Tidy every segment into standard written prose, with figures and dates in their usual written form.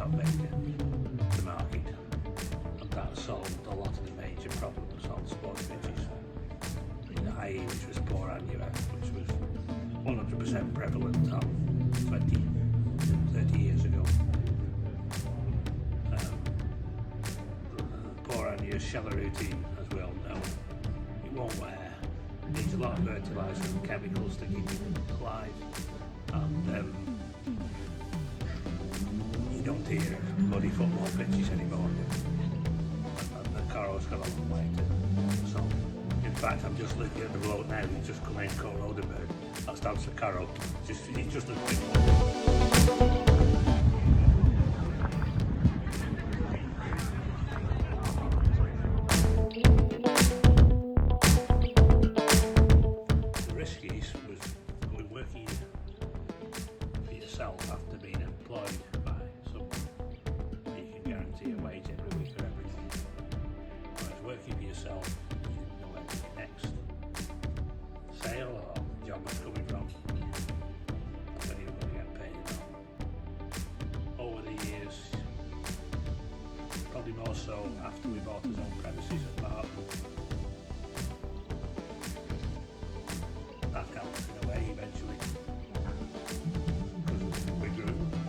got vector to market, and that solved a lot of the major problems on sports pitches. I.e. which was poor annua, which was 100% prevalent on 30 years ago. Poor annua, shallow routine, as we all know. It won't wear. It needs a lot of fertiliser and chemicals to keep it alive. And you don't hear muddy football pitches anymore. And the Carro's got a long way to solve. In fact, I'm just looking at the bloke now who's just come in, Cole Rodenberg. That's down to Carro. He's just a bit more. After being employed by someone, you can guarantee a wage every week or every month. Whereas working for yourself, you didn't know where your next sale or job was coming from, when you were going to get paid. Over the years, probably more so after we bought his own premises at Barton, that helped in a way eventually.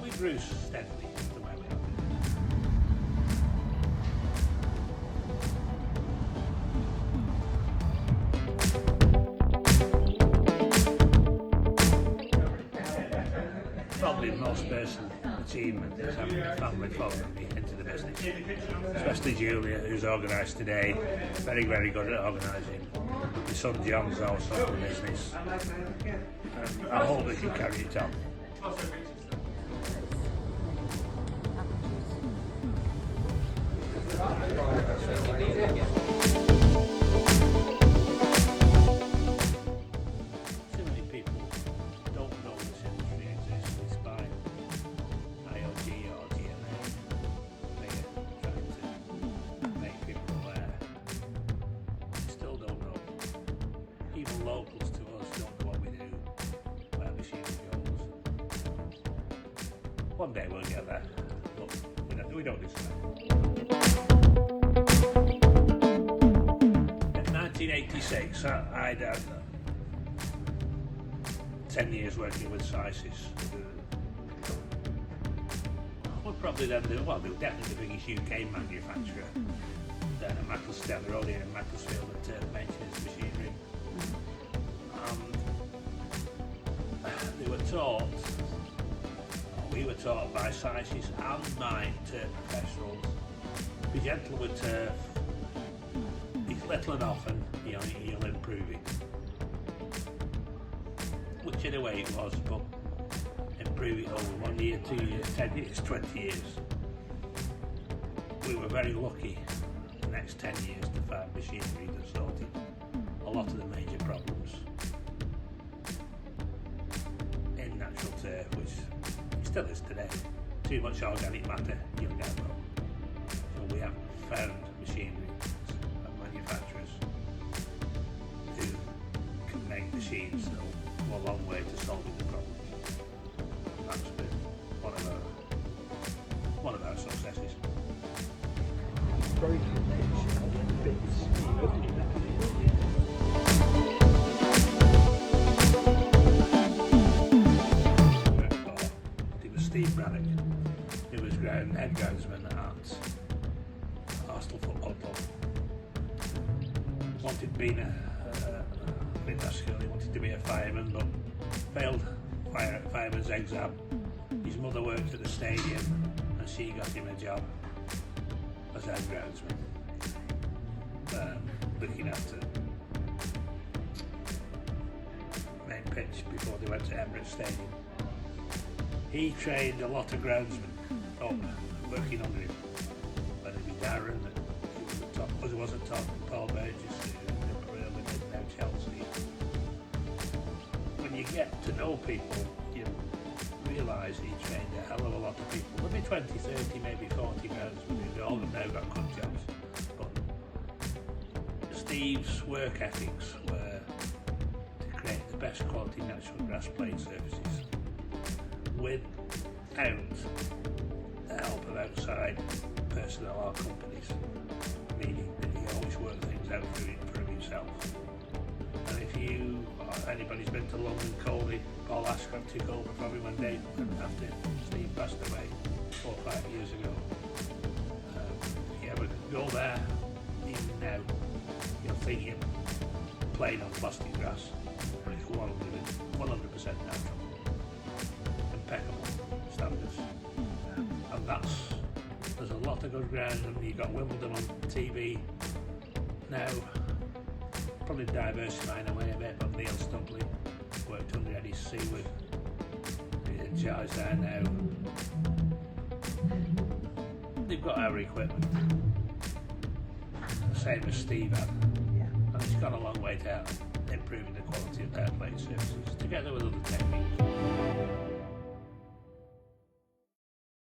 We grew steadily to where we are. Probably the most personal achievement is having a family following me into the business, especially Julia, who's organised today, very, very good at organising. My son John's also in the business. I hope we can carry it on. Too many people don't know this industry exists despite IOG or GMA. They're trying to make people aware. They still don't know. Even locals to us don't know what we do, where machinery goes. One day we'll get there, but we don't discuss. In 1986, I'd had 10 years working with Sysis. We're probably then they were definitely the biggest UK manufacturer. Then at Macclesfield, they're only in Macclesfield and turf maintenance machinery. They were taught, we were taught by Sysis and my turf professionals, be gentle with turf. It's little and often you'll improve it. Which in a way it was, but improve it over 1 year, 2 years, 10 years, 20 years. We were very lucky the next 10 years to find machinery that sorted a lot of the major problems in natural turf, which still is today. Too much organic matter, you'll get wrong. So we have found machinery and manufacturers who can make machines that will go a long way to solving the problem. And that's been one of our successes. Very It was Steve Braddock, who was head groundsman at Arsenal Football Club. Wanted to be he wanted to be a fireman, but failed fireman's exam. His mother worked at the stadium and she got him a job as head groundsman, looking after the main pitch before they went to Emirates Stadium. He trained a lot of groundsmen up, working under him, whether it be Darren, who was at top, Paul Burgess, who Liverpool, now Chelsea. When you get to know people, you realise he trained a hell of a lot of people. There'll be 20, 30, maybe 40 groundsmen who all have now got good jobs. But Steve's work ethics were to create the best quality natural grass playing surfaces without help of outside personnel or companies, meaning that you always work things out for himself. And if you or anybody's been to London, Coley, Paul Ascot took over from him one day after Steve passed away 4 or 5 years ago. If you ever go there, even now, you'll see him playing on plastic grass, but it's 100% natural. Impeccable standards. And there's a lot of good ground, and you've got Wimbledon on TV now, probably diversifying away a bit, but Neil Stumpley worked under Eddie Seawood, he's in charge there now. They've got our equipment, the same as Steve had, and it's gone a long way to improving the quality of their playing surfaces, together with other techniques.